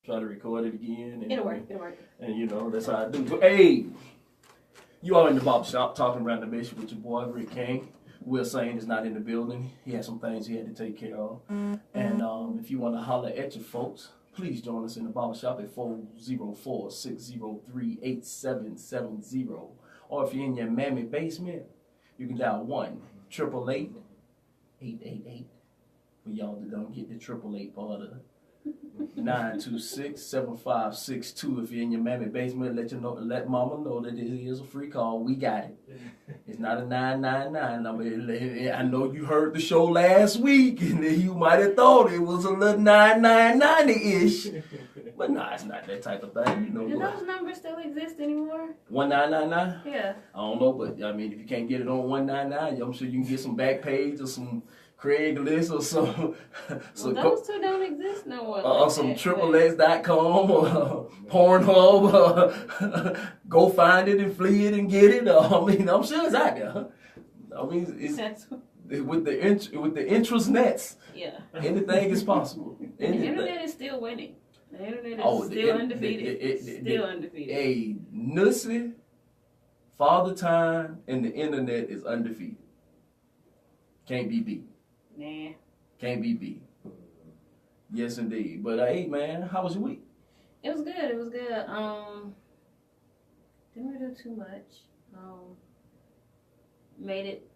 Try to record it again. And, It'll work. And you know, that's how I do. But, hey, you all in the barber shop talking around the mission with your boy Rick King. Will Sane is not in the building. He had some things he had to take care of. And if you want to holler at your folks, please join us in the barber shop at 404-603-8770. Or if you're in your mammy basement, you can dial 1-888-888. For y'all that don't get the 888 part of 926-7562. If you're in your mammy basement, let mama know that it is a free call. We got it. It's not a 999 number. I know you heard the show last week, and you might have thought it was a little 999-ish. But nah, it's not that type of thing. You know, do those numbers still exist anymore? 1999? Yeah. I don't know, but I mean, if you can't get it on 199, I'm sure you can get some Backpage or some Craigslist or some. So those two don't exist no more. Like some XXX.com or Pornhub. Go find it and flee it and get it. I mean, I'm sure it's out there. I mean, it's with the interest nets. Yeah. Anything is possible. The internet is still winning. The internet is still undefeated. Still undefeated. A Nussy, Father Time, and the internet is undefeated. Can't be beat. Nah. Can't be beat. Yes, indeed. But hey, man, how was your week? It was good. It was good. Didn't really do too much. Made it.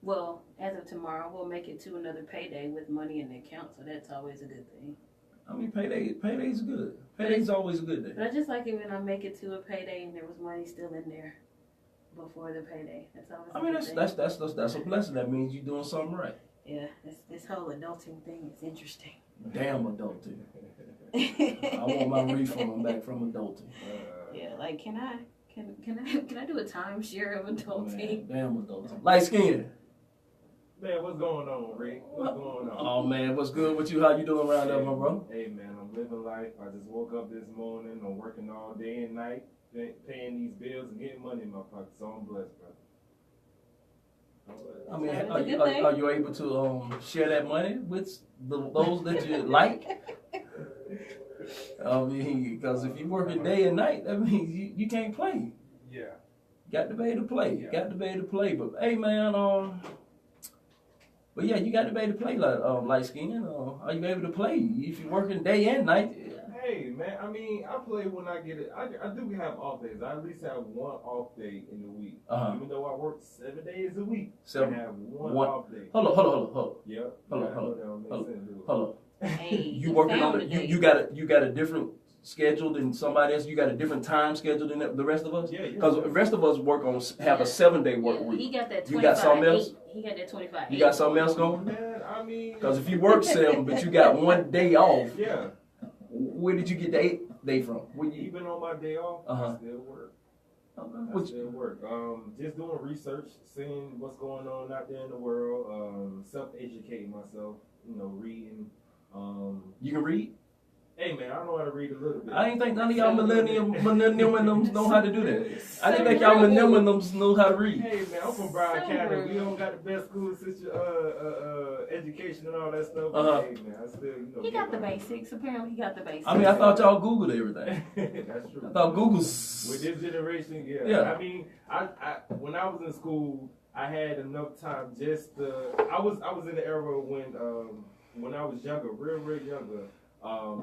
Well, as of tomorrow, we'll make it to another payday with money in the account. So that's always a good thing. I mean, payday's good. Payday's always a good day. But I just like it when I make it to a payday and there was money still in there before the payday. That's always. I mean, that's a blessing. That means you're doing something right. Yeah, this whole adulting thing is interesting. Damn adulting. I want my refund back from adulting. Yeah, like can I do a timeshare of adulting? Man, damn adulting. Light skin. Man, what's going on, Rick? What's going on? Oh man, what's good with you? How you doing around there, my bro? Hey man, I'm living life. I just woke up this morning. I'm working all day and night, paying these bills and getting money in my pocket. So I'm blessed, brother. I mean, are you able to share that money with those that you like? I mean, because if you're working day and night, that means you can't play. Yeah. Got to be able to play. Yeah. Got to be able to play. But hey, man, but yeah, you got to be able to play light skin. Are you able to play if you're working day and night? Hey man, I mean, I play when I get it. I do have off days. I at least have one off day in the week. Even though I work 7 days a week, I have one off day. Hold on. Yep. Hold on. Hey, You working on it? You got a different schedule than somebody else. You got a different time schedule than the rest of us. Yeah. Because the rest of us have a 7-day work week. He got that 25. You got something else? He got that 25. You got something else going? Man, I mean, because if you work 7, but you got 1 day off. Yeah. Where did you get the 8th day from? Even on my day off, I still work. I still work. Just doing research, seeing what's going on out there in the world, self-educating myself, reading. You can read? Hey man, I know how to read a little bit. I ain't think none of y'all millenniums know how to do that. I didn't think y'all millenniums know how to read. Hey man, I'm from Broward County. We don't got the best school system, education and all that stuff. But hey man, I still, he got the basics. Apparently, he got the basics. I mean, I thought y'all Googled everything. That's true. I thought Google's with this generation, yeah. I mean, I when I was in school, I had enough time just to. I was in the era when I was younger, real younger. I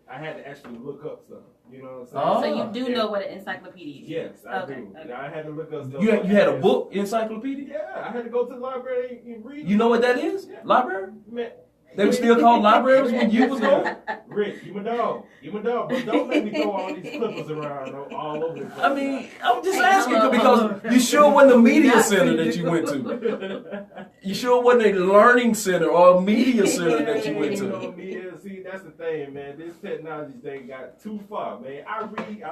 had to actually look up stuff. You know what I'm So saying? you do know what an encyclopedia is? Yes, I do. Okay. I had to look up stuff. You had a book encyclopedia? Yeah, I had to go to the library and read. You know what that is? Yeah. Library? Man. They were still called libraries when you was going? Rick, you my dog. But don't let me throw all these clippers around all over the place. I mean, I'm just asking because you sure wasn't a media center that you went to. You sure wasn't a learning center or a media center that you went to. See, that's the thing, man. This technology thing got too far, man. I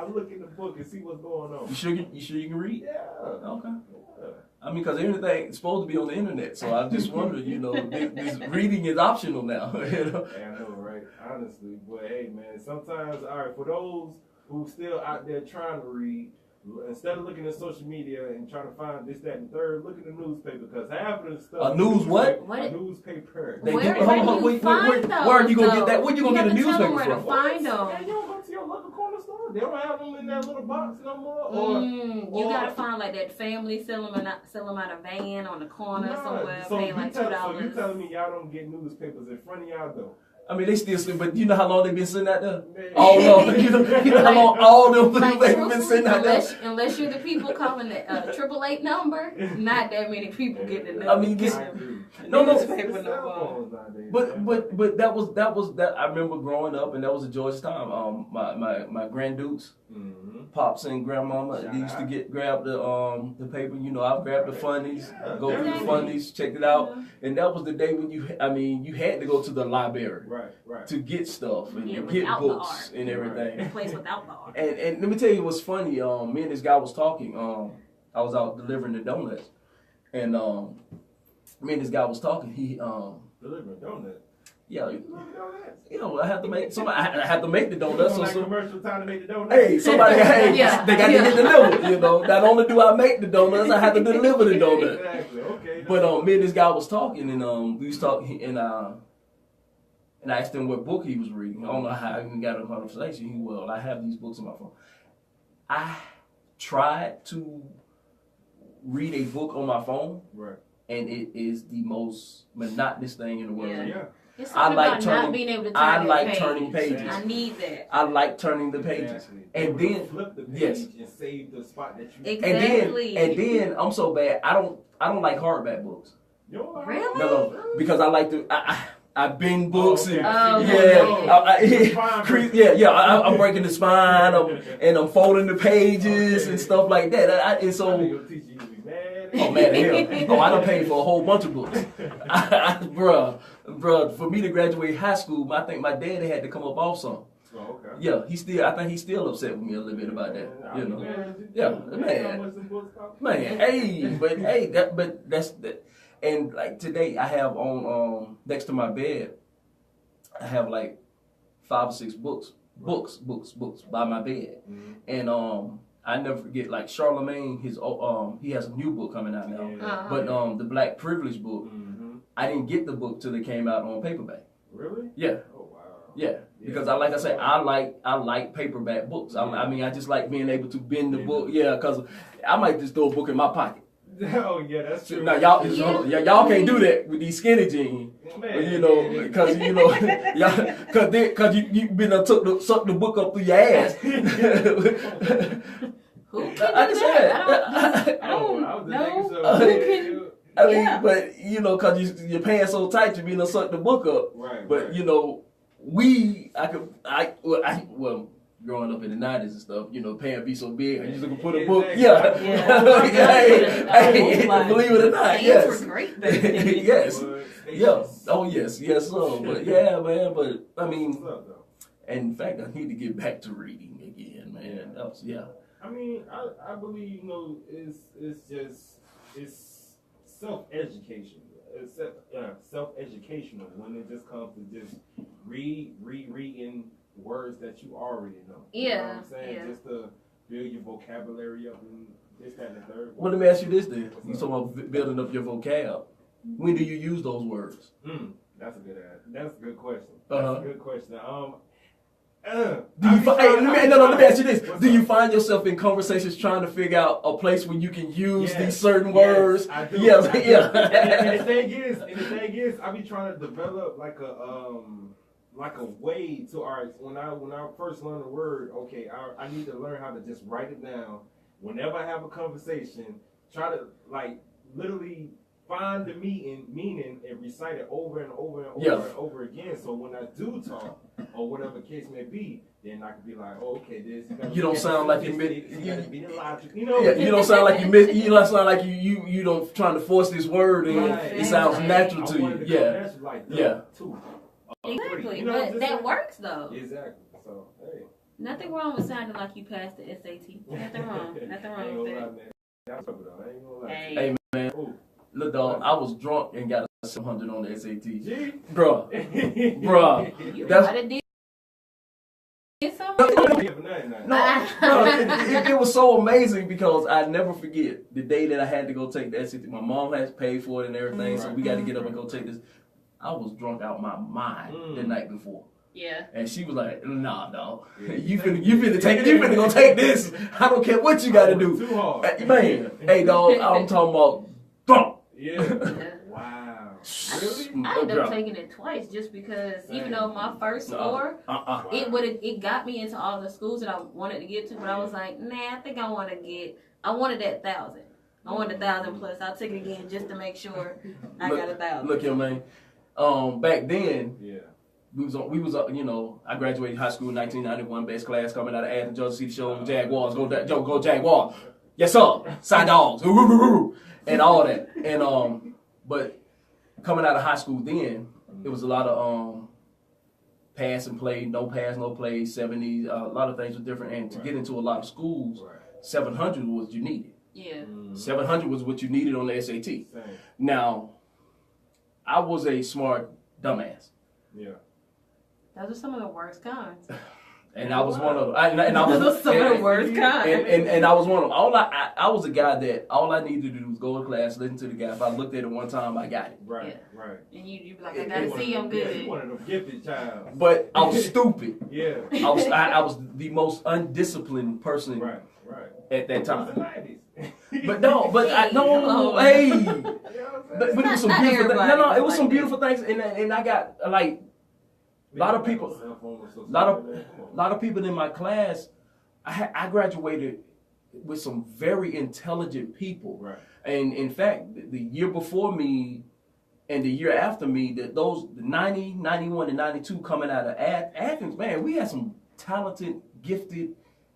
look in the book and see what's going on. You sure you can read? Yeah. Okay. Yeah. I mean, because everything is supposed to be on the internet, so I just wondered, this reading is optional now. Yeah, I know, right? Honestly, but hey, man, sometimes, all right, for those who still out there trying to read, instead of looking at social media and trying to find this, that, and third, look at the newspaper because half of the stuff. A news what? A newspaper. Where are you gonna get that? Where you gonna get a newspaper where from? to find them. Yeah, you don't go to your local corner store. They don't have them in that little box no more. You gotta find like that family sell them out a van on the corner somewhere, paying like $2. So you telling me y'all don't get newspapers in front of y'all though? I mean, they still sleep, but you know how long they've been sitting out there? All of you know how long all them Like, they've been sitting out there? unless you're the people calling the 888 number, not that many people get the I mean, newspaper no more. But that was I remember growing up, and that was a joyous time. My granddukes, pops and grandmama, they used to grab the paper. You know, I grabbed the funnies, go through the funnies, check it out, and that was the day when you had to go to the library, right, to get stuff and Yeah, get without the books art. and everything. A place without the art. And let me tell you what's funny. Me and this guy was talking. I was out delivering the donuts, and me and this guy was talking. He delivering donuts. Yeah, You deliver donuts. you know, I have to make I have to make the donuts. Like So commercial time to make the donuts. hey, somebody, Yeah. they got to get delivered. You know, not only do I make the donuts, I have to deliver the donuts. Exactly. Okay. But me and this guy was talking, and we was talking, and I asked him what book he was reading. I don't know how I even got a conversation. He, well, I have these books on my phone. I tried to read a book on my phone, Right. and it is the most monotonous thing in the world. Yeah. Yeah. It's I something like about turning- not being able to turn I that like page. turning pages. I need that. I like turning the pages. Exactly. And Able to then- flip the page yes. and save the spot that you. Exactly. And then I'm so bad. I don't like hardback books. You know what? Really? No, because I like to. I bend books okay. and I'm breaking the spine and I'm folding the pages and stuff like that. And so. Your teacher used to be mad. Oh man, hell! Oh, I done paid for a whole bunch of books, bruh. For me to graduate high school, I think my dad had to come up off some. Oh, okay. Yeah, I think he's still upset with me a little bit about that. You know, yeah, man. Hey, that's that. And like today, I have on next to my bed, I have like 5 or 6 books by my bed, and I never forget, like Charlemagne, he has a new book coming out now. Yeah. But the Black Privilege book, I didn't get the book till it came out on paperback. Really? Yeah, Oh wow. yeah. Because I like paperback books. I mean, I just like being able to bend the book. Yeah, because I might just throw a book in my pocket. Oh yeah, that's true. Now y'all can't do that with these skinny jeans. Man. You know, because you been suck the book up through your ass. Who can do I just said, that? I don't I was just know. making sure. Who can? I mean, Yeah. but you know, because your pants so tight, you been suck the book up. Right. But you know, growing up in the 90s and stuff, you know, pants be so big, I used to put a book. Exactly. Yeah. Believe it or not, Pants yes. were great back then. Yes. But Yeah. Oh yes, so. But yeah, man. But I mean, what's up, though? and in fact, I need to get back to reading again, man. That was, yeah. I mean, I believe, you know, it's self-education. It's self-educational when it just comes to just reading words that you already know. You know what I'm saying? Yeah. Just to build your vocabulary up and this, that, and the third. Well, let me ask you this then. You talking about building up your vocab. When do you use those words? That's a good question. Uh-huh. That's a good question. Let me ask you this. Do you find yourself in conversations trying to figure out a place where you can use these certain words? I do. Yes, I do. yeah. And the thing is, I be trying to develop like a way to when I first learn a word. Okay, I need to learn how to just write it down. Whenever I have a conversation, try to like literally find the meaning and recite it over and over and over and over again. So when I do talk or whatever case may be, then I can be like, oh, okay, this. You don't sound like you know. Yeah, you don't sound like you don't sound like you don't trying to force this word and Right. it sounds natural to you. Yeah. Yeah. Exactly, You know, but just that like- works though. Exactly. So hey. Nothing wrong with sounding like you passed the SAT. Nothing wrong. Nothing wrong with that. That's what I ain't gonna lie. Hey. Hey, Ooh. Look, dog, I was drunk and got a 700 on the SAT. G. Bruh. You That's- might have did It's so No, it was so amazing because I never forget the day that I had to go take the SAT. My mom had to pay for it and everything, so we got to get up and go take this. I was drunk out my mind the night before. Yeah. And she was like, "Nah, dog, you finna go take this. I don't care what you got to do." Too hard. Man, hey, dog, I'm talking about drunk. Yeah. Wow. Really? I ended up taking it twice just because even though my first score, it got me into all the schools that I wanted to get to, but I was like, nah, I think I wanted that 1,000. I wanted 1,000 plus. I'll take it again just to make sure I got 1,000. Look here, man. Back then, yeah. we was you know, I graduated high school in 1991, best class coming out of Athens, Georgia City, show Jaguars, go Jaguars. Yes, sir. Side dogs. And all that. And but coming out of high school then, it was a lot of pass and play, no pass, no play, 70s, a lot of things were different. And to get into a lot of schools, 700 was what you needed. Yeah. 700 was what you needed on the SAT. Same. Now, I was a smart dumbass. Yeah. Those are some of the worst kinds. And I was one of them. Those are some of the worst kinds. And I was one of them. I was a guy that all I needed to do was go to class, listen to the guy. If I looked at it one time, I got it. Right, right. And you be like, I gotta see, I'm good. Yeah, you one of them gifted child. But I was stupid. Yeah. I was the most undisciplined person right. at that time. The 90s. But no, but I no, hey. But it was some beautiful things. No, it was some beautiful things, and I got like a lot of people in my class. I graduated with some very intelligent people, right? And in fact, the year before me and the year after me, the 90, 91, and 92 coming out of Athens, man, we had some talented, gifted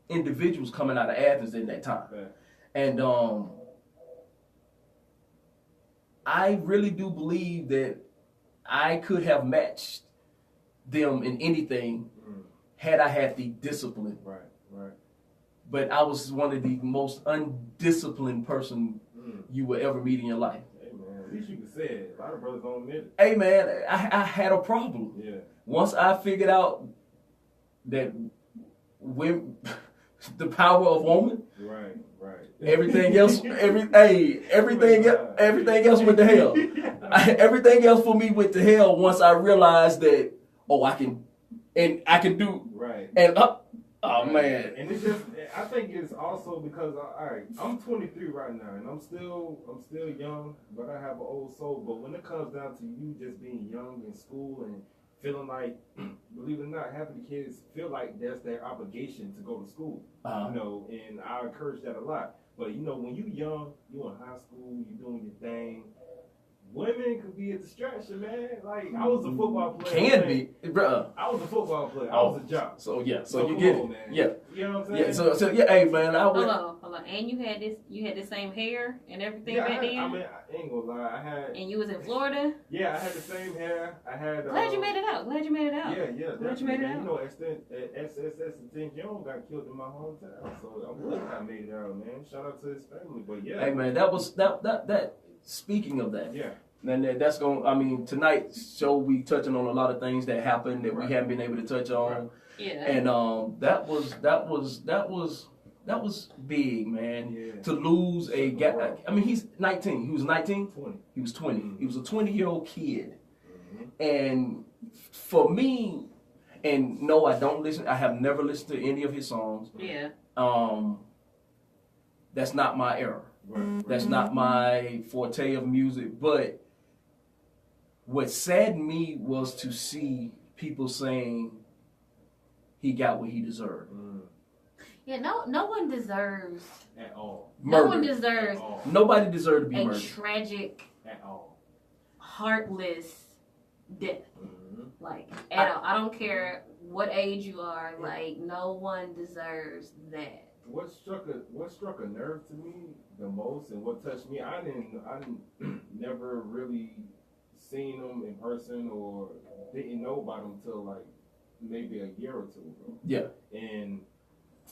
individuals coming out of Athens in that time. Okay. And I really do believe that I could have matched them in anything had I had the discipline. Right. But I was one of the most undisciplined person you will ever meet in your life. Hey man, at least you can say it. A lot of brothers don't admit it. Hey man, I had a problem. Yeah. Once I figured out that when the power of woman. Right. Everything else, everything else went to hell. Everything else for me went to hell once I realized that I can do right. And man. And it's just, I think it's also because I'm 23 right now, and I'm still young, but I have an old soul. But when it comes down to you just being young in school and feeling like, believe it or not, half of the kids feel like that's their obligation to go to school. You know, and I encourage that a lot. But you know, when you young, you in high school, you doing your thing. Women could be a distraction, man. Like I was a football player. Can be, bro. I was a football player. I was a jock. So you get it, man. Yeah. You know what I'm saying? Yeah. So yeah, hey man, I was. Hold on. And you had the same hair and everything back then. I mean, I ain't gonna lie. I had. And you was in Florida. Yeah, I had the same hair. I had. Glad you made it out. Yeah. Glad you made it out. You know, SSS and St. John got killed in my hometown, so I'm glad I made it out, man. Shout out to his family, but yeah. Hey man, that. Speaking of that. Yeah. And that's going. I mean, tonight's show we touching on a lot of things that happened that we haven't been able to touch on. Yeah. And that was big, man. Yeah. To lose a guy. I mean, he's 19. He was 19. 20. He was 20. Mm-hmm. He was a 20-year-old kid. Mm-hmm. And for me, and no, I don't listen. I have never listened to any of his songs. Yeah. That's not my era. Right. That's not my forte of music, but what saddened me was to see people saying he got what he deserved. Yeah, no one deserves at all. Murder. No one deserves. Nobody deserved to be a murdered. Tragic, at all, heartless death. Like at all. I don't care what age you are. Like no one deserves that. What struck a nerve to me the most, and what touched me, I didn't never really seen him in person or didn't know about him until like maybe a year or two ago. Yeah. And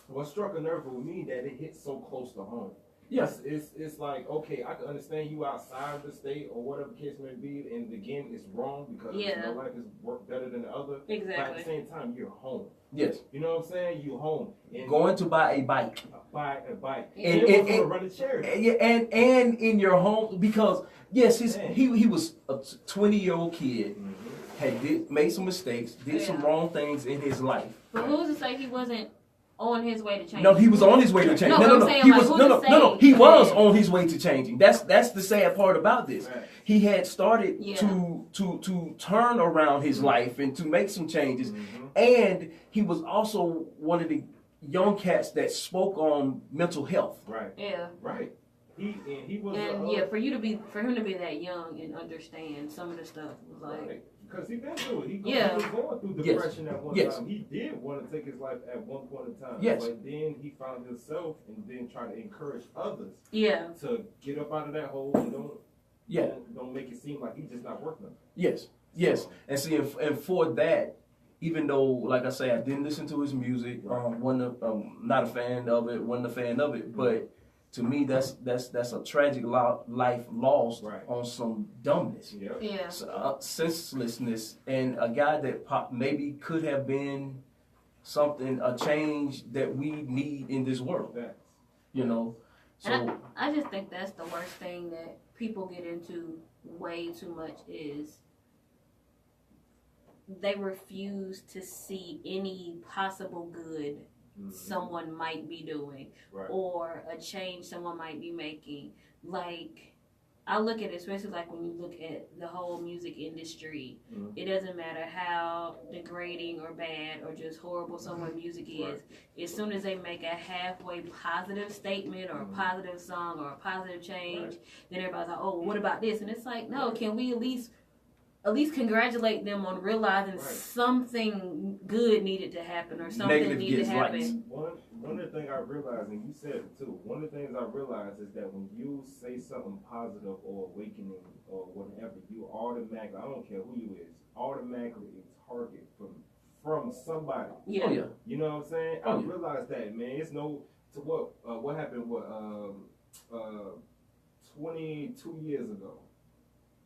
what struck a nerve with me that it hit so close to home. Yes. It's like, okay, I can understand you outside of the state or whatever the case may be, and again, it's wrong because no life is work better than the other. Exactly. But at the same time, you're home. Yes. You know what I'm saying? You're home. And going to buy a bike. Buy a bike. And run a charity. And in your home, because yes, he was a 20-year-old kid, had made some mistakes, did some wrong things in his life. But who's to say he wasn't on his way to change? No, he was on his way to change. No. He was on his way to changing. That's the sad part about this. Right. He had started to turn around his life and to make some changes, and he was also one of the young cats that spoke on mental health. Right. Yeah. Right. He was. And for him to be that young and understand some of the stuff was like. Right. Because he been through it. He was going through depression at one time. He did want to take his life at one point in time. Yes. But then he found himself and then trying to encourage others to get up out of that hole and don't make it seem like he's just not worth nothing. Yes. Yes. And see, and for that, even though, like I say, I didn't listen to his music, not a fan of it, but to me, that's a tragic life lost on some dumbness, senselessness, and a guy that maybe could have been a change that we need in this world. You know, so and I just think that's the worst thing that people get into way too much is they refuse to see any possible good someone might be doing or a change someone might be making. Like, I look at it, especially like when you look at the whole music industry, it doesn't matter how degrading or bad or just horrible someone's music is. As soon as they make a halfway positive statement or a positive song or a positive change, then everybody's like, oh, well, what about this? And it's like, no, can we at least congratulate them on realizing something good needed to happen or something needed to happen. One of the things I realized, and you said it too, one of the things I realized is that when you say something positive or awakening or whatever, you automatically, I don't care who you is, automatically a target from somebody. Yeah. Oh, yeah. You know what I'm saying? I realized that, man. It's what happened 22 years ago.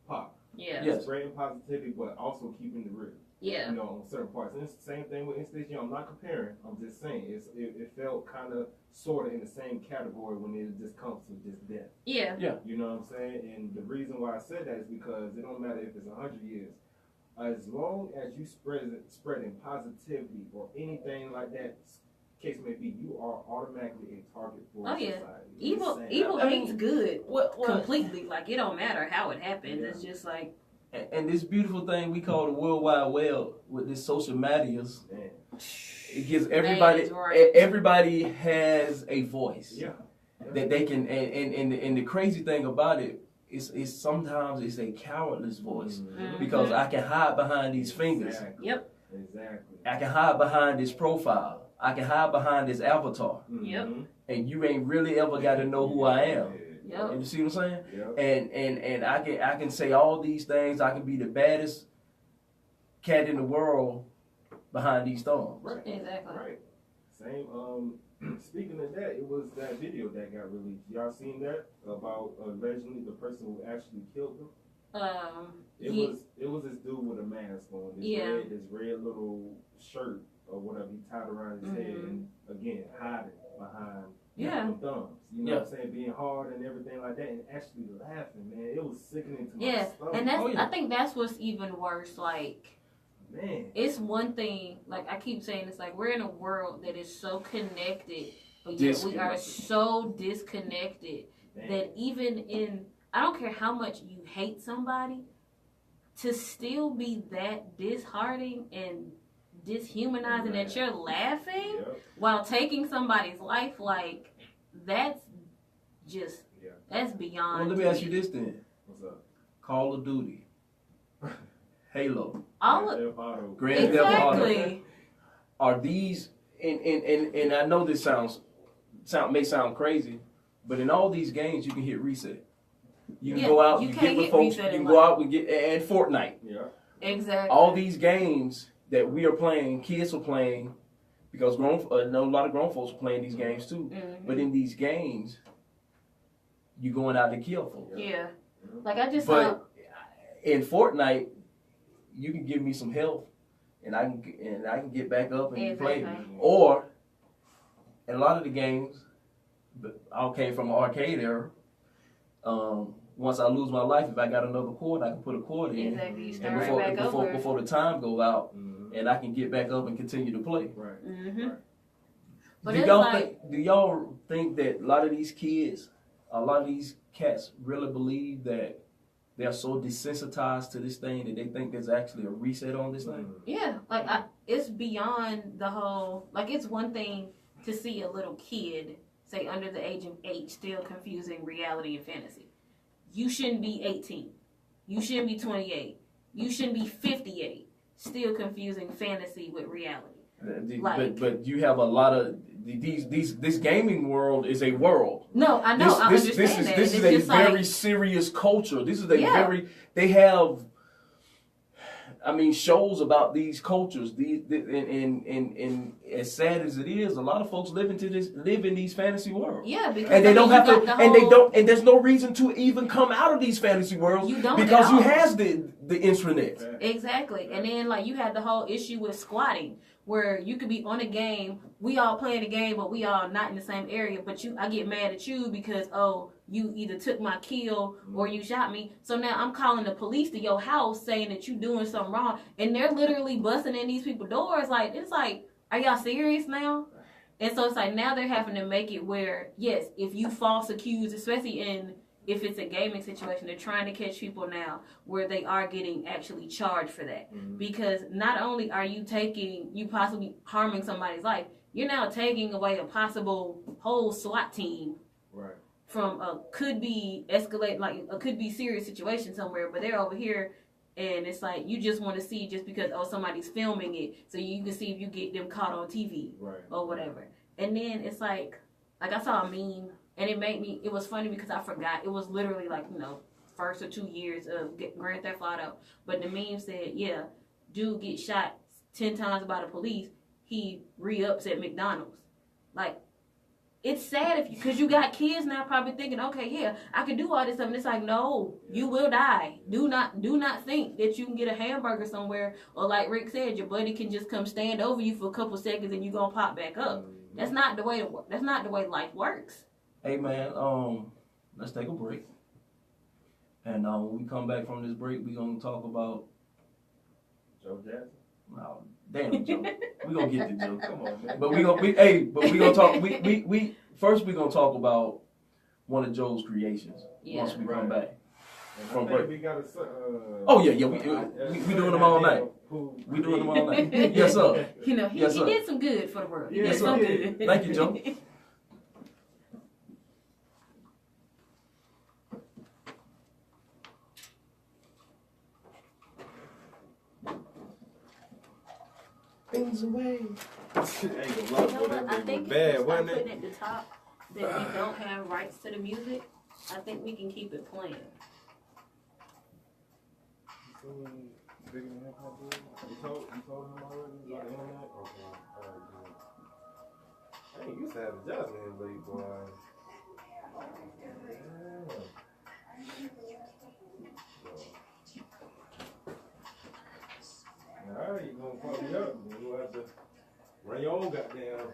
Pop. Yeah. Yes. Spreading positivity, but also keeping the real. Yeah. You know, on certain parts. And it's the same thing with Instation Young. I'm not comparing. I'm just saying it felt kind of sort of in the same category when it just comes to just death. Yeah. Yeah. You know what I'm saying? And the reason why I said that is because it don't matter if it's 100 years. As long as you spreading positivity or anything like that, case may be, you are automatically a target for society. Evil hates good completely. Like, it don't matter how it happens. It's just like. And this beautiful thing we call the World Wide Web with this social medias, it gives everybody has a voice. Yeah. That they can, and the crazy thing about it is sometimes it's a cowardless voice because I can hide behind these fingers. Exactly. Yep. Exactly. I can hide behind this profile. I can hide behind this avatar. Yep. And you ain't really ever got to know who I am. Yep. You see what I'm saying? Yep. And I can say all these things. I can be the baddest cat in the world behind these thumbs. Right. Exactly. Right. Same. Speaking of that, it was that video that got released. Y'all seen that about allegedly the person who actually killed him? It was this dude with a mask on. This red little shirt or whatever he tied around his head, and again hiding behind them thumbs. You know what I'm saying? Being hard and everything like that, and actually laughing, man. It was sickening to my stomach. And that's I think that's what's even worse. Like, man, it's one thing. Like I keep saying, it's like we're in a world that is so connected, but yet we are so disconnected that even in, I don't care how much you hate somebody, to still be that disheartening and dishumanizing that you're laughing while taking somebody's life, like, that's just that's beyond. Well, let me ask you this then. What's up? Call of Duty, Halo, Grand Theft Auto. Are these and I know this may sound crazy, but in all these games you can hit reset. You can go out, you get with folks, you can go out and get, and Fortnite. Yeah. Exactly. All these games that we are playing, kids are playing, because a lot of grown folks are playing these games too. But in these games, you going out to kill folks. Yeah. Like I just But in Fortnite, you can give me some health, and I can get back up and play. Or in a lot of the games, I came from an arcade era. Once I lose my life, if I got another cord, I can put a cord in. Exactly. You start and right back over. before the time goes out, and I can get back up and continue to play. Right. Mm-hmm. But Do y'all think that a lot of these kids, a lot of these cats really believe that they're so desensitized to this thing that they think there's actually a reset on this thing? Yeah, like it's beyond the whole. Like it's one thing to see a little kid, say under the age of 8, still confusing reality and fantasy. You shouldn't be 18. You shouldn't be 28. You shouldn't be 58. Still confusing fantasy with reality. But you have a lot of this gaming world is a world. No, I know. I understand that. This is a very serious culture. This is they have. I mean, shows about these cultures. And as sad as it is, a lot of folks live in these fantasy worlds. Yeah, because and they don't have to, and there's no reason to even come out of these fantasy worlds because you has the intranet. Exactly, and then like you had the whole issue with squatting, where you could be on a game, we all playing a game, but we all not in the same area. But I get mad at you because you either took my kill or you shot me. So now I'm calling the police to your house saying that you doing something wrong, and they're literally busting in these people's doors. Like it's like, are y'all serious now? And so it's like now they're having to make it where yes, if you false accuse, especially if it's a gaming situation, they're trying to catch people now where they are getting actually charged for that. Because not only are you possibly harming somebody's life, you're now taking away a possible whole SWAT team from a could be escalate, like a could be serious situation somewhere, but they're over here and it's like you just want to see just because somebody's filming it so you can see if you get them caught on TV or whatever. And then it's like I saw a meme. And it was funny because I forgot. It was literally like, first or 2 years of Grand Theft Auto. But the meme said, yeah, dude gets shot 10 times by the police. He re-ups at McDonald's. Like, it's sad because you got kids now probably thinking, okay, yeah, I can do all this stuff. And it's like, no, you will die. Do not think that you can get a hamburger somewhere. Or like Rick said, your buddy can just come stand over you for a couple seconds and you're going to pop back up. That's not the way life works. Hey man, let's take a break. And when we come back from this break, we're gonna talk about Joe Jackson. No, damn Joe. We're gonna get the Joe. Come on, man. But we gonna talk we're gonna talk about one of Joe's creations once we come back. From break. We got we doing them all night. We doing them all night. Yes, sir. He did some good for the world. Yes, sir. Thank you, Joe. Things away. I think bad, wasn't it? Putting at the top that we don't have rights to the music, I think we can keep it playing. You told him already? Yeah. Hey, you used to have a job in late, boy. Alright, you gonna fuck me up. You have to run your own goddamn.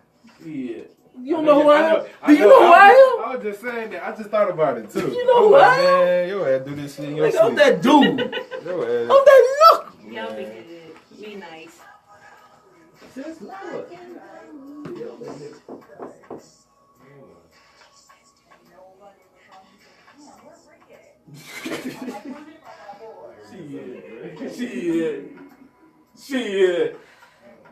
Yeah. You don't know who I am? Do you know who I am? I was just saying that. I just thought about it too. You know who I am? Man, your ass do this shit in your sleep. I'm that dude. Your ass. I'm that look. Y'all be good. Be nice. Just look. Shit.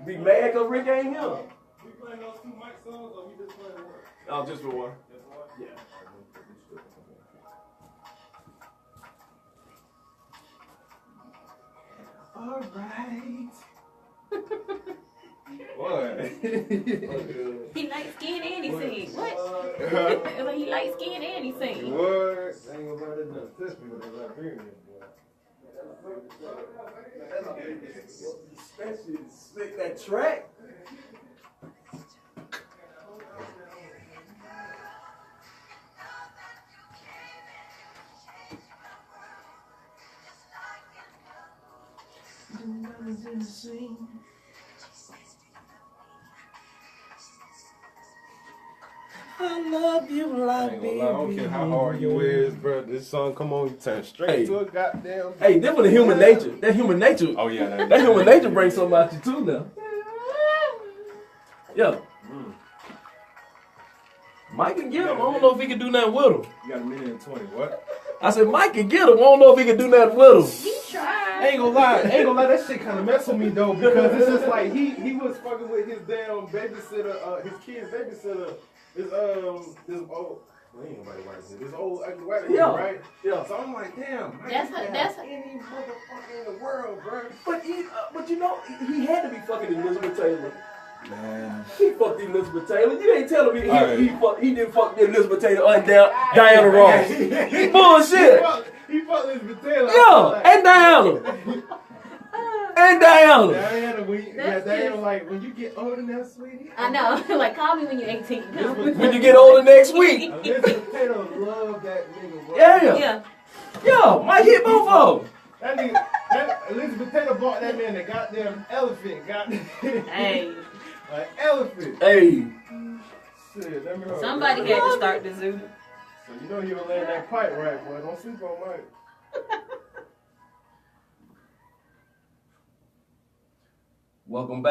Be mad because Rick ain't here. We playing those 2 mic songs or we just playing one? Oh, just for one. Just one? Yeah. All right. What? He light skinned and he sing. What? Like he light skinned and he sing. What? I ain't gonna let it test me with that Liberian. Especially slick that track. sing. I love you, Liberia. I don't care how hard you is, bro. This song, come on, you turn straight to a goddamn. Hey, that was the human nature. That human nature. Oh yeah, that human nature brings something out you too now. Yeah. Mike can get him. I don't know if he can do nothing with him. You got a minute and 20. What? I said Mike can get him. I don't know if he can do nothing with him. He tried. Ain't gonna lie, that shit kind of mess with me though, because it's just like he was fucking with his damn babysitter, his kid's babysitter, this old. Well, ain't nobody white here. This old ugly white lady, right? Yeah. So I'm like, damn. That's any motherfucker in the world, bro. But you know, he had to be fucking Elizabeth Taylor. Man. He fucked Elizabeth Taylor. You ain't telling me he didn't fuck Elizabeth Taylor and Diana Ross. Bullshit. He fucked Elizabeth Taylor. Yeah, and Diana. And Diana. Diana, like, when you get older now, sweetie. I know. Like, call me when you're 18. When you get older next week. Elizabeth Taylor love that nigga, bro. Yeah. Yeah, Mike hit both of them. That nigga, Elizabeth Taylor bought that man a goddamn elephant. Hey. An elephant. Hey. Shit, let me know. Somebody had to start the zoo. So you know he was laying that pipe right, boy. Don't sleep on Mike. Welcome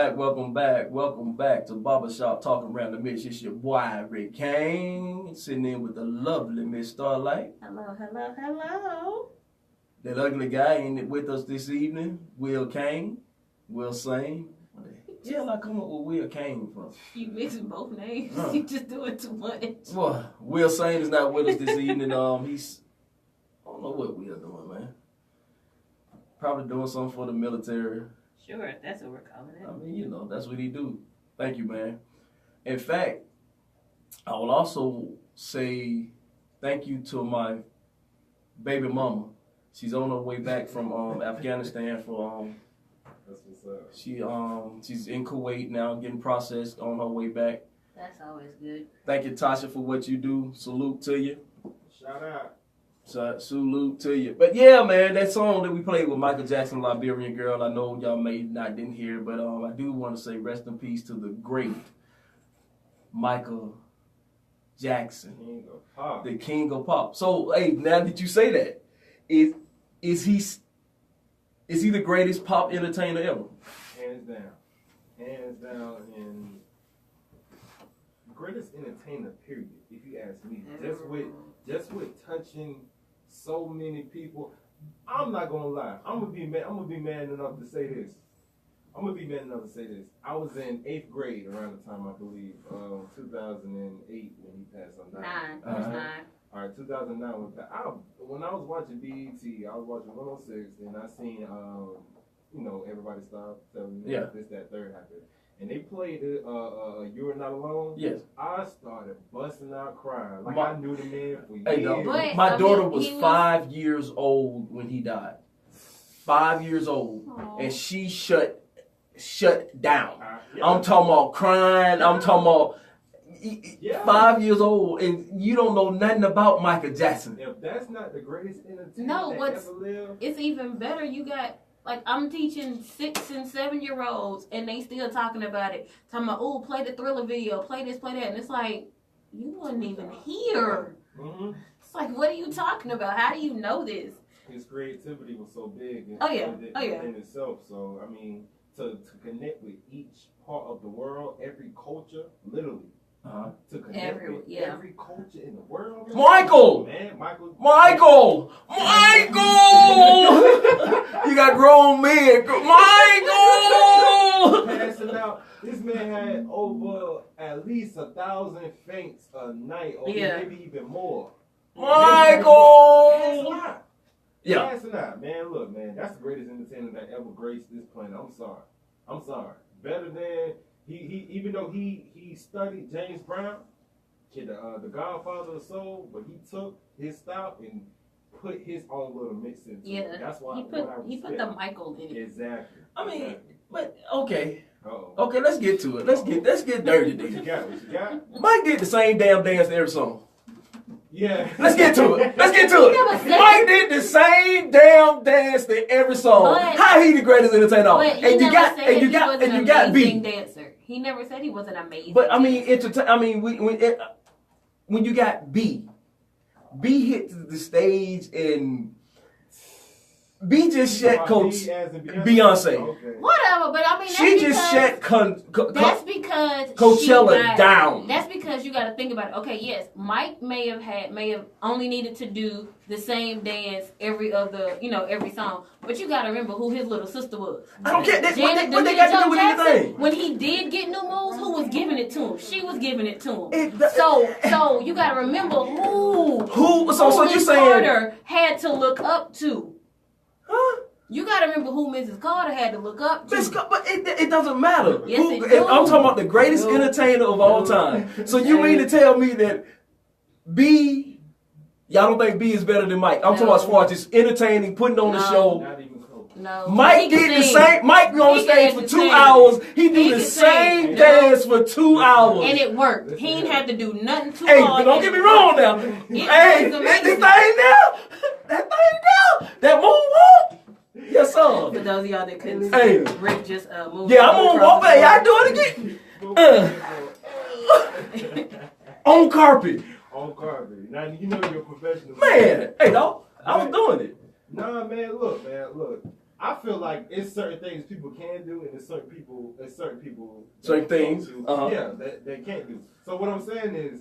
back to Barbershop Talking Around the Mix. It's your boy, Rick Kane, sitting in with the lovely Miss Starlight. Hello. That ugly guy ain't with us this evening, Will Kane. Will Sane. Where the hell I come up with Will Kane from? You mixing both names. You just doing too much. Well, Will Sane is not with us this evening. He's, I don't know what Will doing, man. Probably doing something for the military. Sure, that's what we're calling it. I mean, you know, that's what he do. Thank you, man. In fact, I will also say thank you to my baby mama. She's on her way back from Afghanistan for That's what's up. She's in Kuwait now, getting processed on her way back. That's always good. Thank you, Tasha, for what you do. Salute to you. Shout out. Salute to you. But yeah, man, that song that we played with Michael Jackson, Liberian Girl, I know y'all didn't hear, but I do want to say rest in peace to the great Michael Jackson, the King of Pop. So, hey, now that you say that, is he the greatest pop entertainer ever? Hands down, and greatest entertainer, period. If you ask me, just with touching so many people, I'm not gonna lie. I'm gonna be man enough to say this. I was in 8th grade around the time, I believe, 2008 when he passed on. 9. All right, 2009. When I was watching BET, I was watching 106, and I seen, Everybody Stop telling me this, that, third happened. And they played You're Not Alone. Yes. I started busting out crying. Like I knew the man for years. But, my daughter was 5 years old when he died. 5 years old. Aww. And she shut down. I'm talking about crying. I'm talking about 5 years old, and you don't know nothing about Michael Jackson. If that's not the greatest entertainer that ever lived. It's even better. You got... Like, I'm teaching 6 and 7 year olds, and they still talking about it. Talking about, oh, play the Thriller video, play this, play that. And it's like, you wasn't even here. Mm-hmm. It's like, what are you talking about? How do you know this? His creativity was so big in itself. So, I mean, to connect with each part of the world, every culture, literally. To connect with every culture in the world. Michael! You got grown men. Michael! Passing out. This man had over at least 1,000 faints a night, or maybe even more. Michael! Passing out. Man, look, man, that's the greatest entertainer that ever graced this planet. I'm sorry. Better than... He even though he studied James Brown, the Godfather of Soul, but he took his style and put his own little mix into it. That's why he put the Michael in it. Exactly. I mean, but okay. Okay, let's get to it. Let's get dirty. What you got? Mike did the same damn dance to every song. Yeah. Let's get to it. Mike did the same damn dance to every song. How he the greatest entertainer? And you got B. Dancer. He never said he was an amazing. But I mean, when you got B hit the stage and B just shat Beyonce. Okay. Whatever, but I mean, she just shat that's because Coachella down. That's because you got to think about it. Okay, yes, Mike may have only needed to do the same dance every song, but you got to remember who his little sister was. I don't care. What they got to do with anything? When he did get new moves, who was giving it to him? She was giving it to him. So you got to remember who you saying Carter had to look up to. Huh? You got to remember who Mrs. Carter had to look up to. But it doesn't matter. Yes, it does. I'm talking about the greatest entertainer of all time. So you mean to tell me that B, y'all don't think B is better than Mike? I'm talking about as far as just entertaining, putting on the show. Not even close. No. Mike did the same. Mike be on stage for 2 hours. He do the same dance for 2 hours. And it worked. He ain't had to do nothing too hard. Hey, but don't get me wrong now. Hey, this thing now. That moonwalk. Yes, sir. For those of y'all that couldn't see, Rick just moved. Yeah, I'm on walk back. Y'all do it again. On carpet. On carpet. Now you know you're a professional. Man, hey, dog. I was doing it. Nah, man. Look. I feel like it's certain things people can do, and it's certain people. Certain things. Yeah, that they can't do. So what I'm saying is,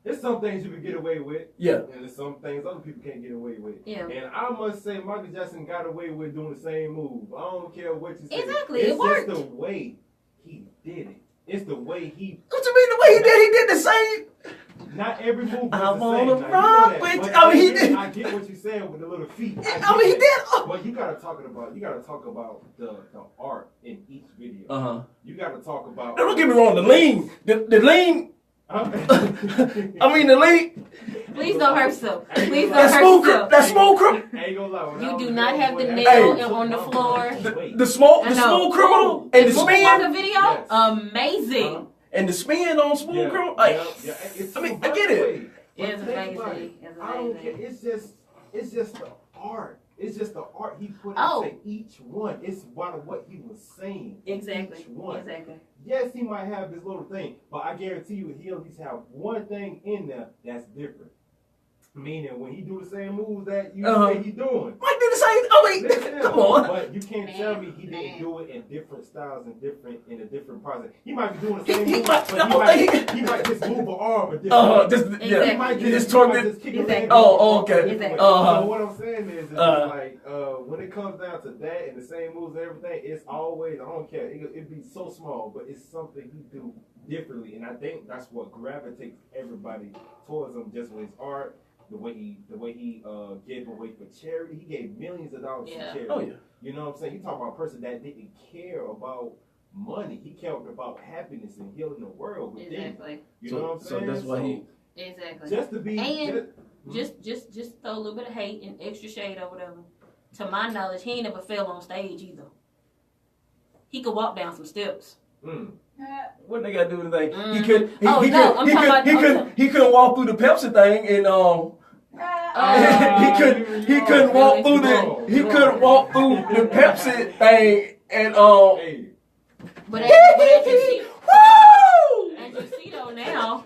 there's some things you can get away with. Yeah. And there's some things other people can't get away with. Yeah. And I must say, Michael Jackson got away with doing the same move. I don't care what you say. Exactly. It worked. It's just the way he did it. It's the way he. What you mean the way he did? He did the same. Not every move was I the same. wanna rock with. He did. I get what you're saying with the little feet. He did. But you gotta talk about the art in each video. You gotta talk about. Don't get me wrong. The lean. The lean. The lean. Please don't hurt yourself. Please don't hurt yourself. That smoke criminal. You do not have the nail on the floor. The smooth criminal and the spin. Video, amazing. And the spin on smooth criminal. I get it. It's amazing. I don't care. It's just the art. It's just the art he put into each one. It's about what he was saying. Exactly. Each one. Exactly. Yes, he might have this little thing, but I guarantee you he'll at least have one thing in there that's different. Meaning when he do the same moves that you say he doing. Mike did the same. Come on. But you can't tell me he didn't do it in different styles and in a different process. He might be doing the same move, but he might just move an arm a different way. He might just kick his leg. Okay. Exactly. So what I'm saying is like when it comes down to that and the same moves and everything, it's always, I don't care. It'd be so small, but it's something he do differently, and I think that's what gravitates everybody towards him, just with his art. The way he gave away for charity. He gave millions of dollars for charity. Oh, yeah. You know what I'm saying? You talk about a person that didn't care about money. He cared about happiness and healing the world within. Exactly. You know what I'm saying? So that's why he... Exactly. Just to be... And just throw a little bit of hate and extra shade or whatever. To my knowledge, he ain't never fell on stage either. He could walk down some steps. What they got to do with anything? He couldn't walk through the Pepsi thing, and he couldn't walk through the Pepsi thing, and But as you see though now,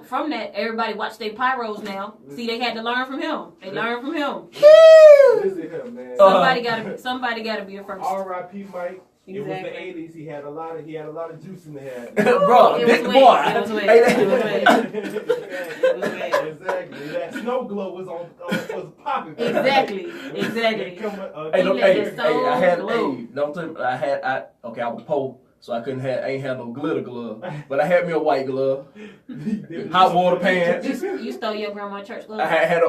from that, everybody watch their pyros now. See, they had to learn from him. They learned from him. Listen to him, man. Somebody gotta be a first. R.I.P. Mike. Exactly. It was the '80s. He had a lot of juice in the head. Bro, it was Exactly. That snow glow was popping. Exactly. I was poor, so I ain't had no glitter glove, but I had me a white glove, hot water pants. You stole your grandma's church glove. I had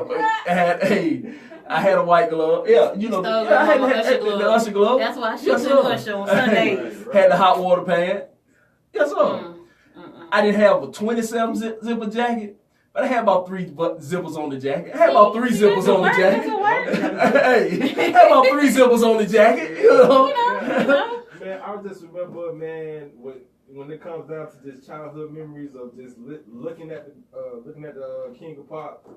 a white glove. Yeah, you know, I had the Usher glove. That's why she took Usher on Sundays. Had the hot water pants. Yes, sir. I didn't have a 27 zipper jacket, but I had about 3 zippers on the jacket. I had about 3 zippers on the jacket. I had about 3 zippers on the jacket. You know. Man, I just remember, man, when it comes down to just childhood memories of just looking at the King of Pop,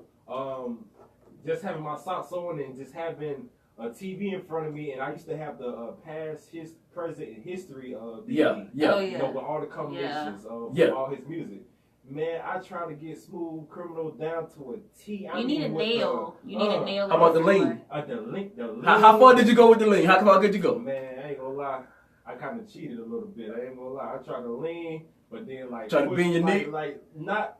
just having my socks on and just having a TV in front of me, and I used to have the past, present, and history of the you know, with all the combinations of all his music. Man, I try to get Smooth Criminal down to a T. You need a nail. You need a nail. How about the lean? The lean. How far did you go with the lean? How far did you go? Man, I ain't gonna lie. I kind of cheated a little bit. I ain't gonna lie. I tried to lean, but then like try to bend your knee, like not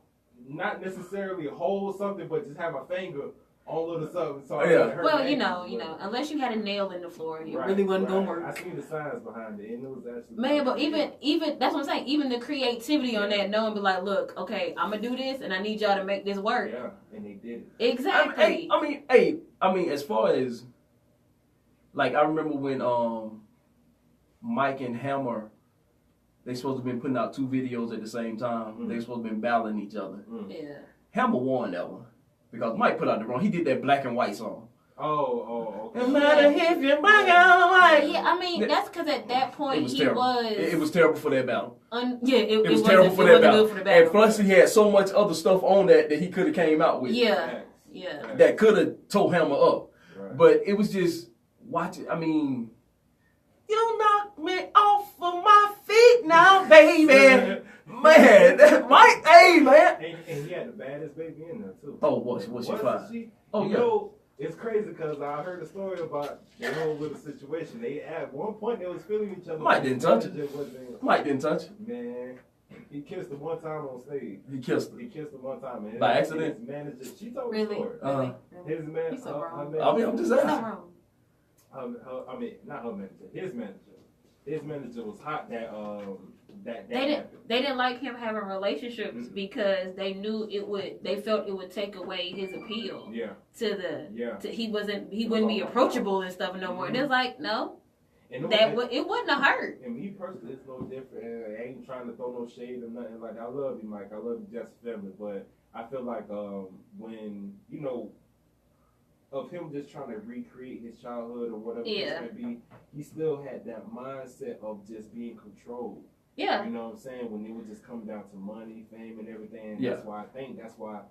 necessarily hold something, but just have my finger on a little something. So well, you know, unless you had a nail in the floor, it really wasn't gonna work. I seen the signs behind it, and it was actually man. But even that's what I'm saying. Even the creativity on that, knowing, be like, look, okay, I'm gonna do this, and I need y'all to make this work. Yeah, and they did it exactly. I mean, as far as like, I remember when Mike and Hammer, they supposed to have been putting out 2 videos at the same time. Mm-hmm. They supposed to have been battling each other. Mm-hmm. Yeah. Hammer won that one. Because Mike put out the wrong. He did that black and white song. Oh, okay. No matter if you're black and white. Yeah, I mean, that's because at that point it was terrible for that battle. It was terrible for that battle. And plus he had so much other stuff on that he could have came out with. Yeah. That could have tore Hammer up. Right. But it was just, watch it. I mean, you knocked me off of my feet now, baby. Man, that Mike, hey, man. And he had the baddest baby in there, too. Oh, was she fine? Oh, you know, it's crazy because I heard a story about the whole little situation. They at one point, they was feeling each other. Mike didn't touch it. Mike didn't touch it. Man, he kissed her one time on stage. He kissed her. He kissed her one time. And by accident? His manager, she told me the story. His man, he's so wrong. I mean, I'm just asking. Wrong. Not her manager. His manager. His manager was hot that they didn't like him having relationships because they knew they felt it would take away his appeal. Yeah. He wouldn't be approachable and stuff no more. And it's like, no. It wouldn't have hurt. And me personally, it's no different. I ain't trying to throw no shade or nothing. Like, I love you, Mike. I love you, Jess family. But I feel like when, you know, of him just trying to recreate his childhood or whatever it may be, he still had that mindset of just being controlled. Yeah. You know what I'm saying? When it would just come down to money, fame, and everything. Yeah. That's why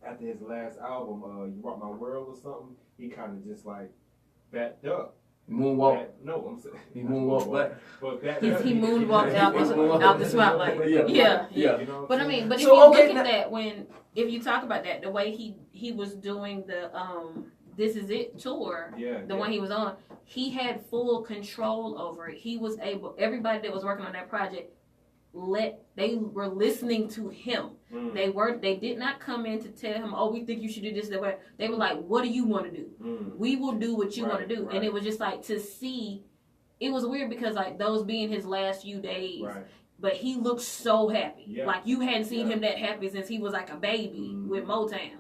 after his last album, You Rock My World or something, he kind of just like backed up. Moonwalk. No, I'm saying he moonwalked back. But he moonwalked out the spotlight. Yeah. You know but I mean, but if you look at that, if you talk about that, the way he was doing the This Is It tour, the one he was on, he had full control over it. He was able. Everybody that was working on that project, they were listening to him. They did not come in to tell him, oh, we think you should do this, that way. They were like, what do you want to do? We will do what you want to do. And it was just like to see. It was weird because like those being his last few days, but he looked so happy. Like you hadn't seen him that happy since he was like a baby with Motown.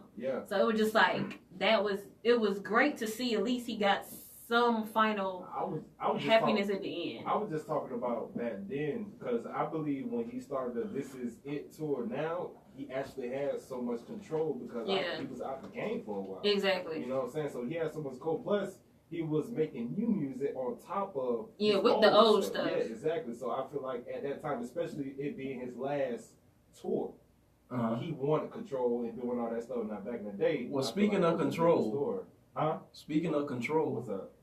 So it was just like it was great to see. At least he got some final happiness at the end. I was just talking about that then because I believe when he started the This Is It tour now, he actually had so much control because he was out the game for a while. Exactly. You know what I'm saying? So he had so much control. Plus, he was making new music on top of with the old stuff. Yeah, exactly. So I feel like at that time, especially it being his last tour, he wanted control and doing all that stuff. Now back in the day. Well, speaking of control, speaking of control, what's up?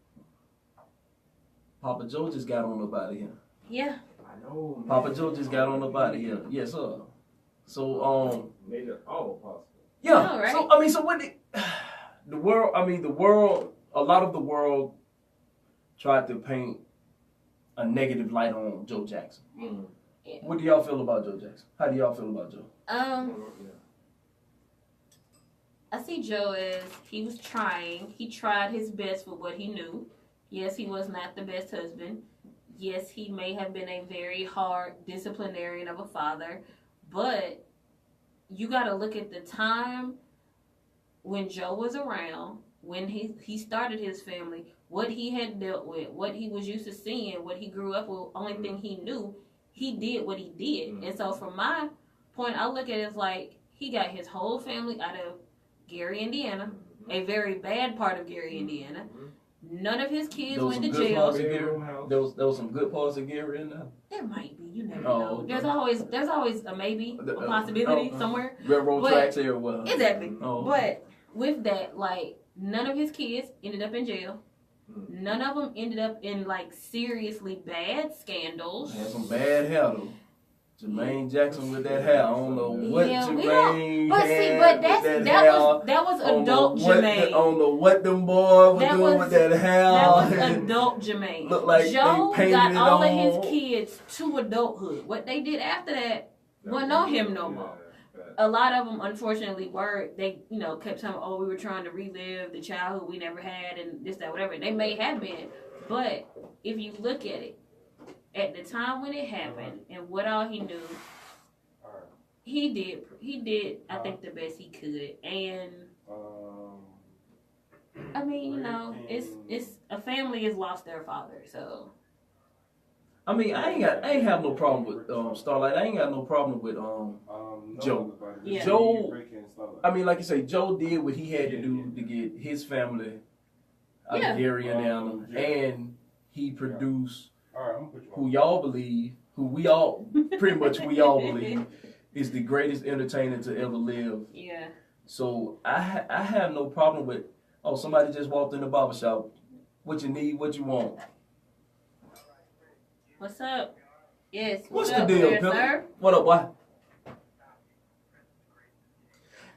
Papa Joe just got on up out of here. Yeah. I know, man. Papa Joe just got on up out of here. Yes, sir. So made it all possible. Yeah. Right. So I mean, so when the world, a lot of the world tried to paint a negative light on Joe Jackson. Yeah. What do y'all feel about Joe Jackson? How do y'all feel about Joe? I see Joe as he was trying. He tried his best with what he knew. Yes, he was not the best husband. Yes, he may have been a very hard disciplinarian of a father. But you got to look at the time when Joe was around, when he started his family, what he had dealt with, what he was used to seeing, what he grew up with, only thing he knew, he did what he did. And so from my point, I look at it as like he got his whole family out of Gary, Indiana, a very bad part of Gary, Indiana. None of his kids went to jail. There was some good parts of Gary in there. There might be. You never know. There's always a maybe, a possibility somewhere. Railroad tracks there. Well, exactly. But with that, like, none of his kids ended up in jail. None of them ended up in like seriously bad scandals. Had some bad hair though. Jermaine Jackson with that hair. I don't know what Jermaine had. That was adult Jermaine. I don't know what them boys were doing with that hair. That was adult Jermaine. Looked like Joe they got all of his kids to adulthood. What they did after that wasn't on him no more. A lot of them, unfortunately, kept saying, "Oh, we were trying to relive the childhood we never had, and this, that, whatever." They may have been, but if you look at it, at the time when it happened and what all he knew, he did. I think the best he could, and I mean, it's a family has lost their father, so. I mean, I ain't have no problem with Starlight. I ain't got no problem with Joe. Yeah. Joe, I mean, like you say, Joe did what he had to do to get his family out of Gary and Allen, and he produced who we all believe is the greatest entertainer to ever live. Yeah. So I have no problem with, somebody just walked in the barbershop. What you need, what you want. What's up? Yes. What's the deal, Pimp? What up, boy?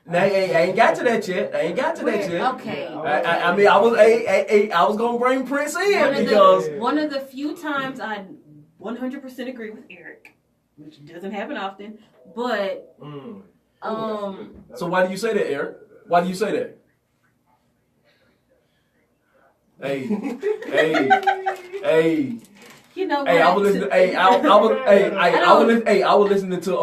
Now, I ain't got to that yet. Okay. I mean, I was gonna bring Prince in because one of the few times I 100% agree with Eric, which doesn't happen often. But So why do you say that, Eric? Why do you say that? Hey. You know what? Hey, I was listening. I was listening to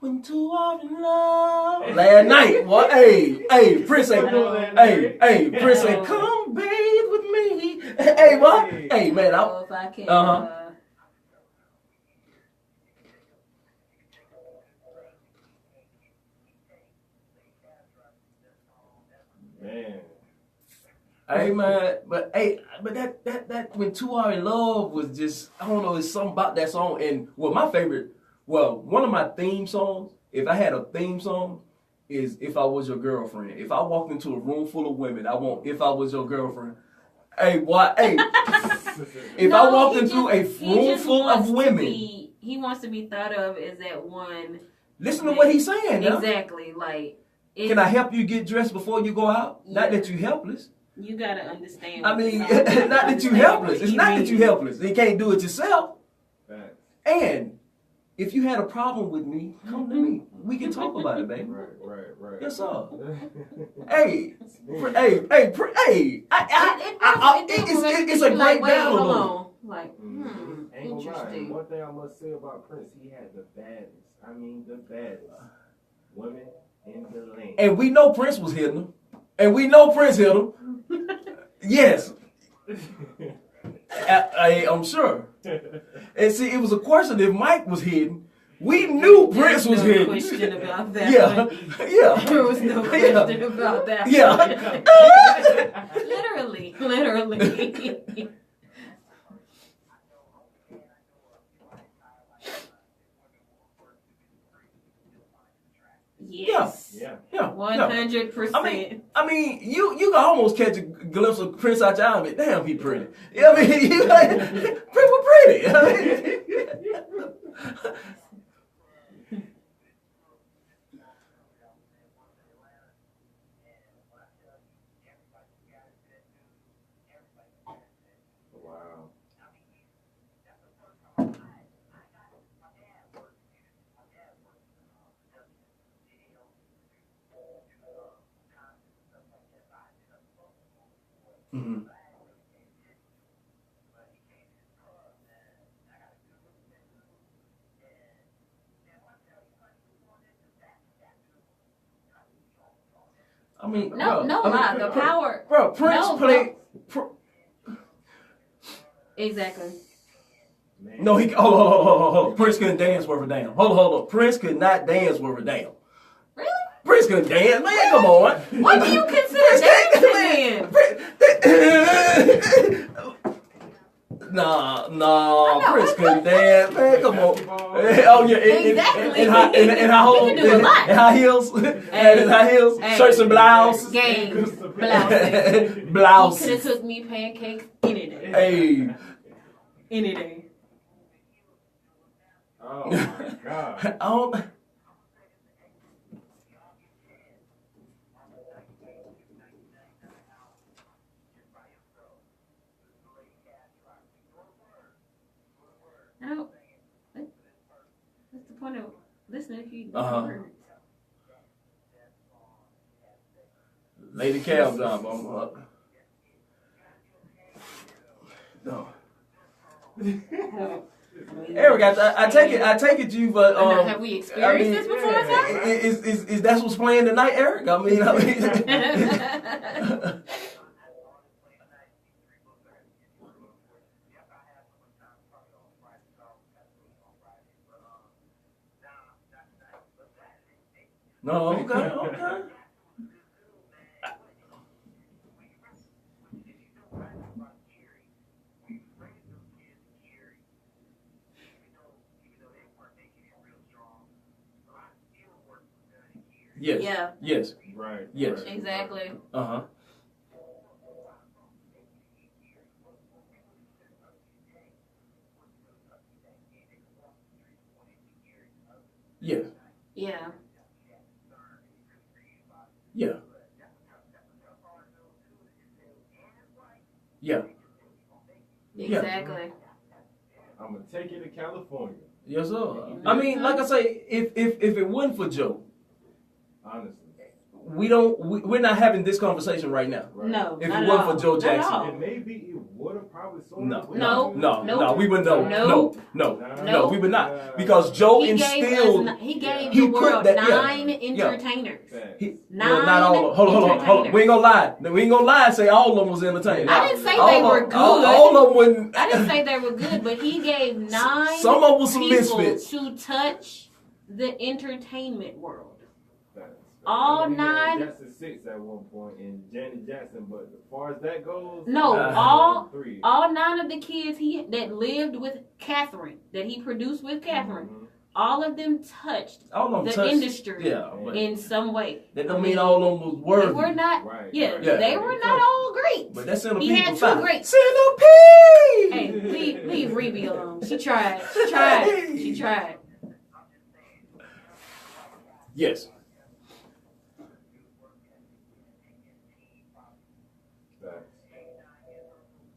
When Two Are in Love last night. What? Hey, Prince say, Prince say, come bathe with me. Hey, what? Hey, man, if I can. Man. Hey man, but that When Two Are in Love was just, I don't know, it's something about that song. And one of my theme songs, if I had a theme song, is If I Was Your Girlfriend. If I walked into a room full of women, I want If I Was Your Girlfriend. Hey, what? Hey, if I walked into a room full of women, he wants to be thought of as that one. Listen to what he's saying. Exactly, like. Can I help you get dressed before you go out? Yeah. Not that you helpless. You gotta understand. I mean, not that you helpless. It's not that you helpless. You can't do it yourself. Right. And if you had a problem with me, come to me. We can talk about it, baby. Right. Yes, sir. Hey. It's a great battle. Interesting. One thing I must say about Prince, he had the baddest. I mean, the baddest women in the land. And we know Prince was hitting them. And we know Prince hit him. Yes. I'm sure. And see, it was a question if Mike was hitting. We knew Prince was hitting. There was no question about that. Yeah. There was no question about that. Yeah. Literally. Yes. Yeah. 100%. I mean, you can almost catch a glimpse of Prince out your eye. But damn, he pretty. Yeah, I mean, you like Prince was pretty. I mean, Wow. Mm-hmm. I mean, the power. Bro, Prince played. Exactly. Man. No, hold on. Prince couldn't dance worth a damn. Hold on. Prince could not dance worth a damn. Really? Prince couldn't dance, man. Come on. What do you consider dancing? Nah, Prince couldn't dance, man. Come on. Oh yeah, Exactly. in high He can do a lot. in high heels, and in high heels, shirts and blouses. Games, blouses. Blouses. He could have took me pancakes any day. Hey. Any day. Oh my God. What's the point of listening if you don't heard? Lady Cal job. No. Eric, I take it you've have we experienced this before, sir? Is that what's playing tonight, Eric? I mean No, okay. Yes. Yeah. Yes. Right. Yes. Exactly. Uh-huh. Yes. Yeah. Yeah. Yeah. Exactly. I'm gonna take you to California. Yes, sir. I mean, like I say, if it wasn't for Joe, honestly, we're not having this conversation right now. Right. No. If it wasn't for Joe Jackson, and maybe it would have probably sold. No, we would no, we would not, because Joe instilled. He gave the world 9 entertainers. Not all. Hold on. We ain't gonna lie. And say all of them was entertaining. I didn't say they were good. All of them wouldn't. I didn't say they were good, but he gave 9 some of them was some people misfits to touch the entertainment world. All 9. Jackson 6 at one point, and Janet Jackson. But as far as that goes, all 9 of the kids that lived with Catherine, that he produced with Catherine, all of them touched industry in some way. That don't mean all of them was worthy. They were not. Right, they were not all great. But that's Centipede. He had 2 great. Centipede. Hey, leave Rebe alone. She tried. She tried. Yes.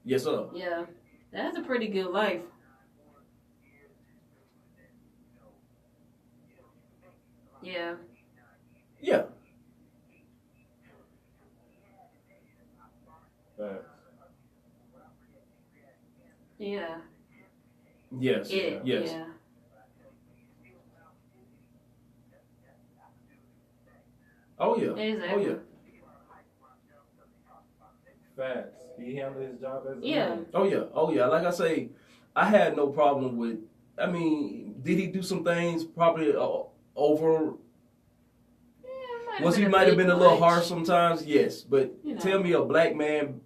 Yes, sir. Yeah, that's a pretty good life. Yeah. Yeah. Yeah. Yes. Yes. Yeah. Oh yeah. Exactly. Oh yeah. Facts. He handled his job as a man. Oh yeah. Like I say, I had no problem with. I mean, did he do some things probably over? He might have been a little harsh sometimes. Yes, but tell me a black man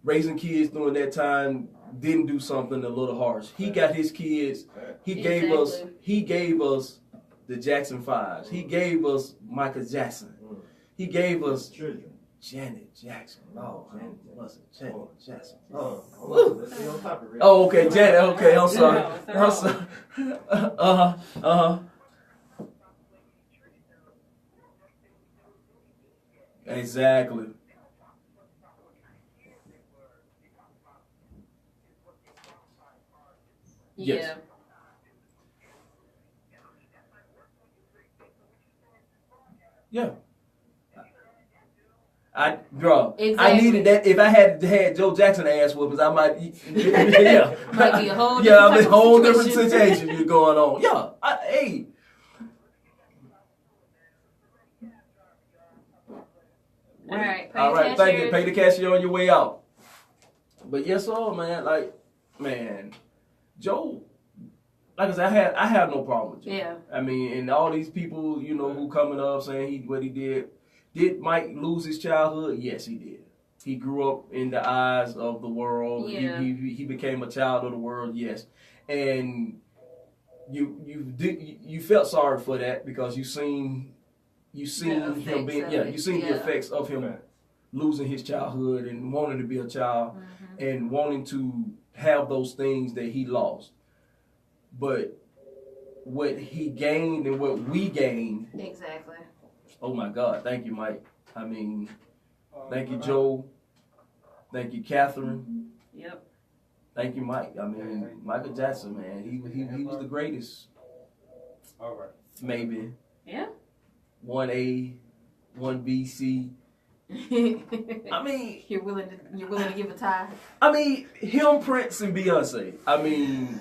raising kids during that time didn't do something a little harsh. He got his kids. He gave us the Jackson 5s. He gave us Michael Jackson. He gave us Janet Jackson. Oh, Janet Jackson. Oh, okay, Janet. Okay, I'm sorry. Exactly. Yes. Yeah. Exactly. I needed that. If I had Joe Jackson ass whoopings, I might. Yeah. Might be a whole different situation you're going on. Yeah. Hey. All right. Thank you. Pay the cashier on your way out. But yes, man. Like, man, Joe like I said, I had no problem with you. Yeah. I mean, and all these people, you know, who coming up saying what he did. Did Mike lose his childhood? Yes, he did. He grew up in the eyes of the world. Yeah. He became a child of the world. Yes, and you felt sorry for that because you seen him being the effects of him losing his childhood and wanting to be a child and wanting to have those things that he lost. But what he gained and what we gained. Exactly. Oh my God. Thank you, Mike. I mean, thank you, Joe. Thank you, Catherine. Yep. Thank you, Mike. I mean, Michael Jackson, man. He was the greatest. All right. Maybe. Yeah. 1A, 1BC. I mean, you're willing to give a tie. I mean, him, Prince, and Beyonce. I mean,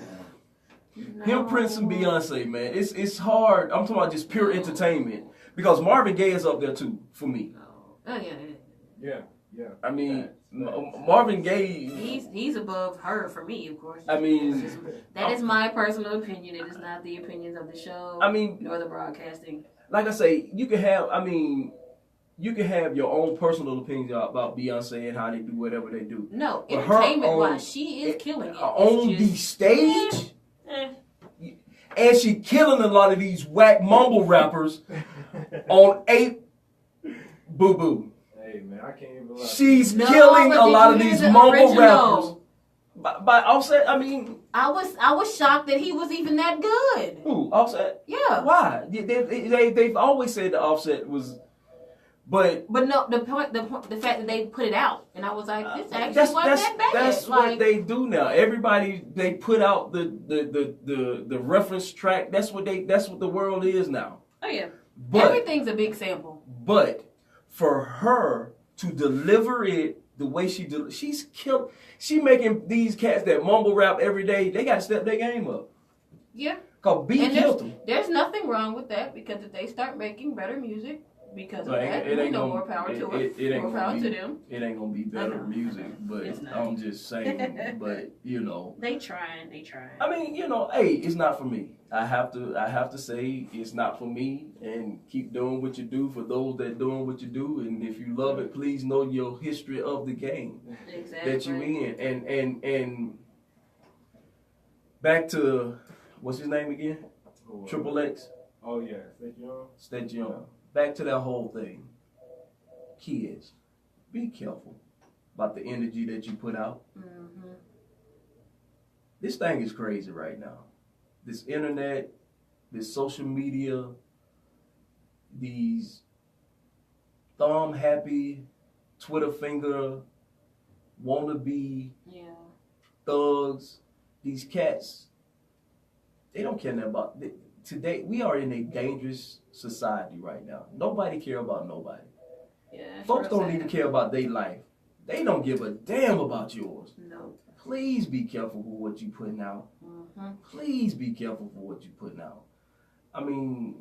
him, Prince, and Beyonce, man. It's hard. I'm talking about just pure entertainment because Marvin Gaye is up there too for me. Oh yeah. Yeah. Yeah. I mean, Marvin Gaye. He's above her for me, of course. I mean, that is my personal opinion. It is not the opinions of the show. I mean, nor the broadcasting. Like I say, you can have. I mean, you can have your own personal opinions about Beyonce and how they do whatever they do. No, entertainment-wise, she is killing it. On the stage, and she killing a lot of these whack mumble rappers on 8 Boo Boo. Hey man, I can't even lie. She's killing a lot of these mumble rappers. By Offset, I mean, I was shocked that he was even that good. Who? Offset? Yeah. Why? They've always said the Offset was. But no, the fact that they put it out, and I was like, this actually wasn't that bad. That's what they do now. Everybody, they put out the reference track. That's what the world is now. Oh yeah, but everything's a big sample. But for her to deliver it the way she's killed. She making these cats that mumble rap every day. They got to step their game up. Yeah, cause B killed them. There's nothing wrong with that because if they start making better music. Because of that, more power to it. More power to them. It ain't gonna be better music, but I'm just saying. But you know, they trying. I mean, you know, hey, it's not for me. I have to say it's not for me. And keep doing what you do for those that doing what you do. And if you love it, please know your history of the game that you in. And back to what's his name again? Triple X. Oh yeah, State Young. Back to that whole thing. Kids, be careful about the energy that you put out. Mm-hmm. This thing is crazy right now. This internet, this social media, these thumb happy, Twitter finger, wannabe thugs, these cats, they don't care nothing about it. Today, we are in a dangerous society right now. Nobody care about nobody. Yeah, folks don't even care about their life. They don't give a damn about yours. No. Please be careful with what you putting out. Mm-hmm. Please be careful with what you putting out. I mean,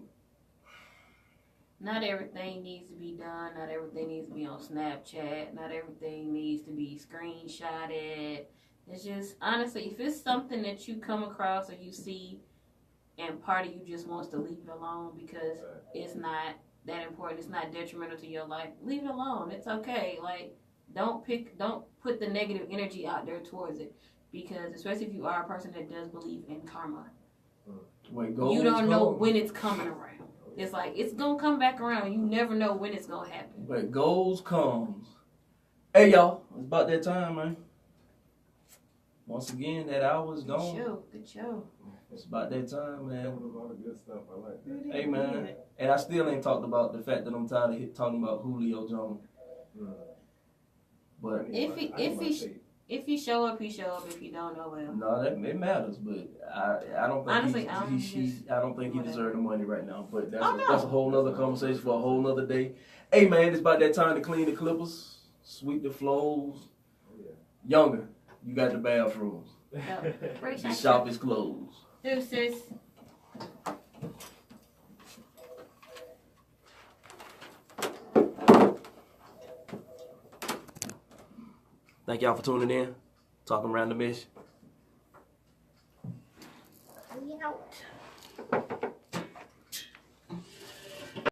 not everything needs to be done. Not everything needs to be on Snapchat. Not everything needs to be screenshotted. It's just, honestly, if it's something that you come across or you see, and part of you just wants to leave it alone because it's not that important, it's not detrimental to your life, leave it alone. It's okay. Like, don't put the negative energy out there towards it, because especially if you are a person that does believe in karma, you don't know when it's coming around. It's like it's gonna come back around. You never know when it's gonna happen. But goes comes. Hey y'all, it's about that time, man. Once again, that hour's gone. Good show. It's about that time, man. That was a lot of good stuff. I like that. Hey, man. And I still ain't talked about the fact that I'm tired of talking about Julio Jones. But if he show up, he show up. If he don't, oh well. No, it matters. But I don't think honestly, I don't think he deserves the money right now. But that's a whole nother conversation for a whole nother day. Hey, man, it's about that time to clean the Clippers, sweep the floors. Younger, you got the bathrooms. The shop is closed. Deuces. Thank y'all for tuning in. Talking Random-ish. We out.